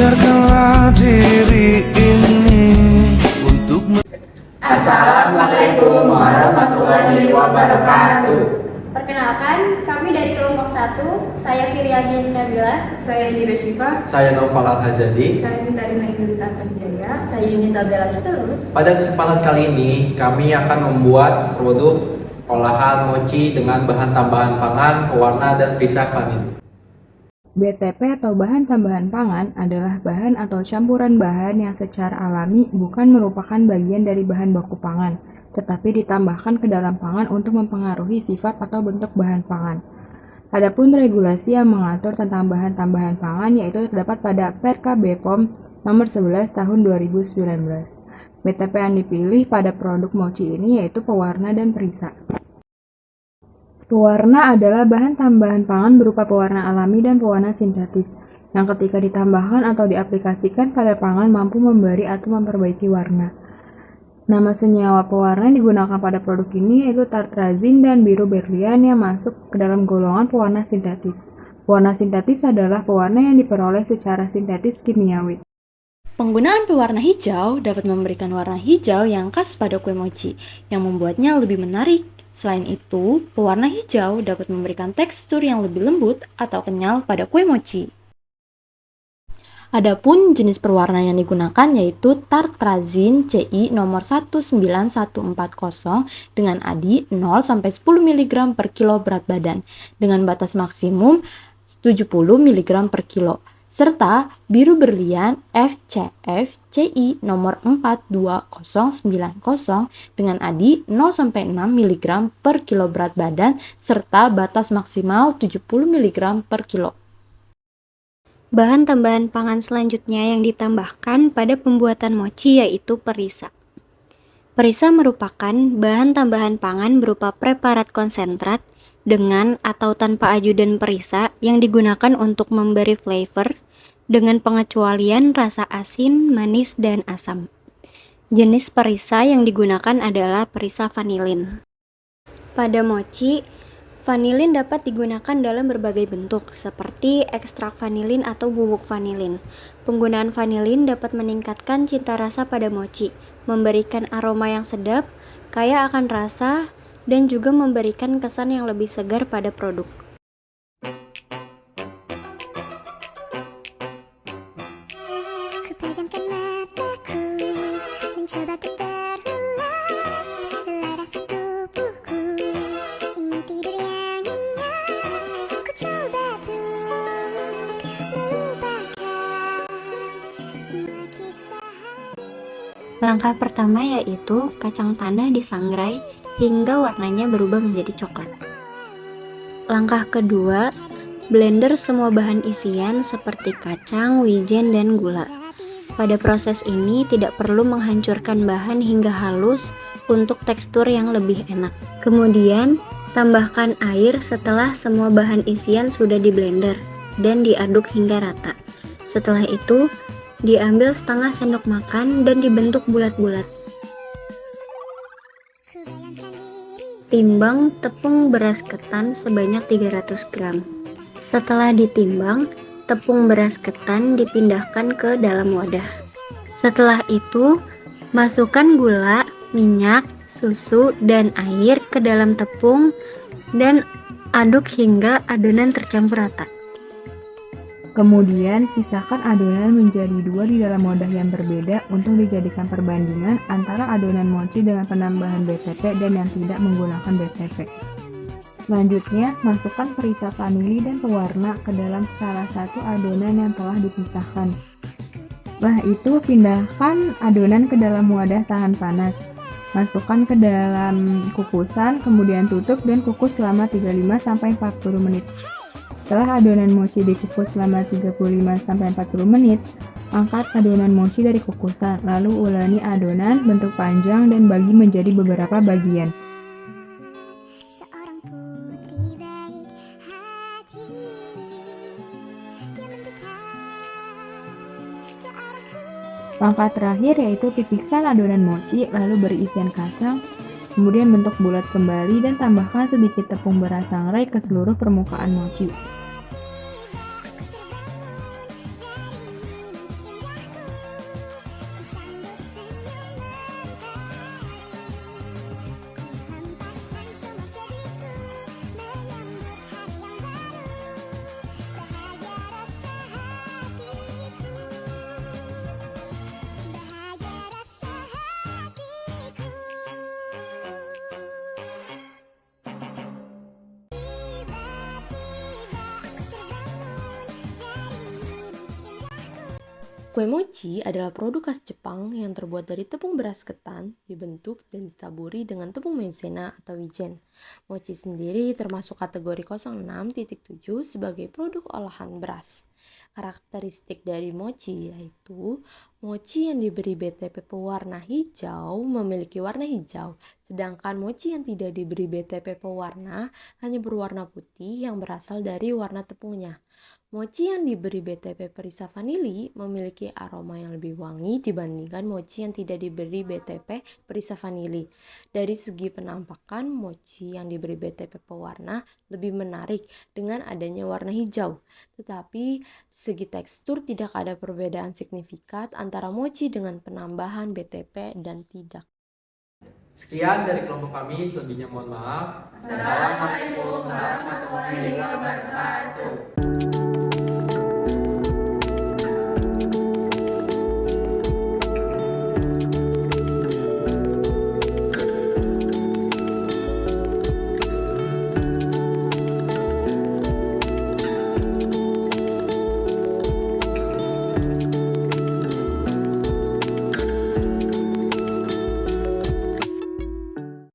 Biarkanlah diri ini untuk Assalamualaikum warahmatullahi wabarakatuh. Perkenalkan, kami dari kelompok 1. Saya Firyani Nabila. Saya Nira Syifa. Saya Noval Al-Hazazi. Saya Mintarina Ingelita Wijaya. Saya Yunita Bella Sitorus. Pada kesempatan kali ini, kami akan membuat produk olahan mochi dengan bahan tambahan pangan, pewarna, dan perisai vanili. BTP atau bahan tambahan pangan adalah bahan atau campuran bahan yang secara alami bukan merupakan bagian dari bahan baku pangan, tetapi ditambahkan ke dalam pangan untuk mempengaruhi sifat atau bentuk bahan pangan. Adapun regulasi yang mengatur tentang bahan tambahan pangan yaitu terdapat pada Perka BPOM nomor 11 tahun 2019. BTP yang dipilih pada produk mochi ini yaitu pewarna dan perisa. Pewarna adalah bahan tambahan pangan berupa pewarna alami dan pewarna sintetis, yang ketika ditambahkan atau diaplikasikan pada pangan mampu memberi atau memperbaiki warna. Nama senyawa pewarna yang digunakan pada produk ini yaitu tartrazin dan biru berlian yang masuk ke dalam golongan pewarna sintetis. Pewarna sintetis adalah pewarna yang diperoleh secara sintetis kimiawi. Penggunaan pewarna hijau dapat memberikan warna hijau yang khas pada kue mochi, yang membuatnya lebih menarik. Selain itu, pewarna hijau dapat memberikan tekstur yang lebih lembut atau kenyal pada kue mochi. Adapun jenis pewarna yang digunakan yaitu tartrazin CI nomor 19140 dengan ADI 0-10 mg per kilo berat badan dengan batas maksimum 70 mg per kilo, serta biru berlian FCF CI nomor 42090 dengan ADI 0-6 mg per kilo berat badan serta batas maksimal 70 mg per kilo. Bahan tambahan pangan selanjutnya yang ditambahkan pada pembuatan mochi yaitu perisa. Perisa merupakan bahan tambahan pangan berupa preparat konsentrat dengan atau tanpa ajudan perisa yang digunakan untuk memberi flavor dengan pengecualian rasa asin, manis, dan asam. Jenis perisa yang digunakan adalah perisa vanilin. Pada mochi, vanilin dapat digunakan dalam berbagai bentuk, seperti ekstrak vanilin atau bubuk vanilin. Penggunaan vanilin dapat meningkatkan cita rasa pada mochi, memberikan aroma yang sedap, kaya akan rasa, dan juga memberikan kesan yang lebih segar pada produk. Kupejamkan mataku, mencoba untuk terlelap, rasa tubuhku ingin tidur yang nyenyak. Ku coba untuk melupakan semua kisah hari. Langkah pertama yaitu kacang tanah disangrai hingga warnanya berubah menjadi coklat. Langkah kedua, blender semua bahan isian seperti kacang, wijen, dan gula. Pada proses ini tidak perlu menghancurkan bahan hingga halus untuk tekstur yang lebih enak. Kemudian, tambahkan air setelah semua bahan isian sudah di blender dan diaduk hingga rata. Setelah itu, diambil setengah sendok makan dan dibentuk bulat-bulat. Timbang tepung beras ketan sebanyak 300 gram. Setelah ditimbang, tepung beras ketan dipindahkan ke dalam wadah. Setelah itu, masukkan gula, minyak, susu, dan air ke dalam tepung dan aduk hingga adonan tercampur rata. Kemudian, pisahkan adonan menjadi dua di dalam wadah yang berbeda untuk dijadikan perbandingan antara adonan mochi dengan penambahan BTP dan yang tidak menggunakan BTP. Selanjutnya, masukkan perisa vanili dan pewarna ke dalam salah satu adonan yang telah dipisahkan. Setelah itu, pindahkan adonan ke dalam wadah tahan panas. Masukkan ke dalam kukusan, kemudian tutup dan kukus selama 35-40 menit. Setelah adonan mochi dikukus selama 35-40 menit, angkat adonan mochi dari kukusan, lalu uleni adonan bentuk panjang dan bagi menjadi beberapa bagian. Seorang putri baik hati, dia mendekat ke arahku. Langkah terakhir yaitu pipihkan adonan mochi, lalu beri isian kacang, kemudian bentuk bulat kembali dan tambahkan sedikit tepung beras sangrai ke seluruh permukaan mochi. Kue mochi adalah produk khas Jepang yang terbuat dari tepung beras ketan, dibentuk dan ditaburi dengan tepung maizena atau wijen. Mochi sendiri termasuk kategori 06.7 sebagai produk olahan beras. Karakteristik dari mochi yaitu mochi yang diberi BTP pewarna hijau memiliki warna hijau, sedangkan mochi yang tidak diberi BTP pewarna hanya berwarna putih yang berasal dari warna tepungnya. Mochi yang diberi BTP perisa vanili memiliki aroma yang lebih wangi dibandingkan mochi yang tidak diberi BTP perisa vanili. Dari segi penampakan, mochi yang diberi BTP pewarna lebih menarik dengan adanya warna hijau. Tetapi segi tekstur tidak ada perbedaan signifikan antara mochi dengan penambahan BTP dan tidak. Sekian dari kelompok kami, selebihnya mohon maaf. Assalamualaikum warahmatullahi wabarakatuh.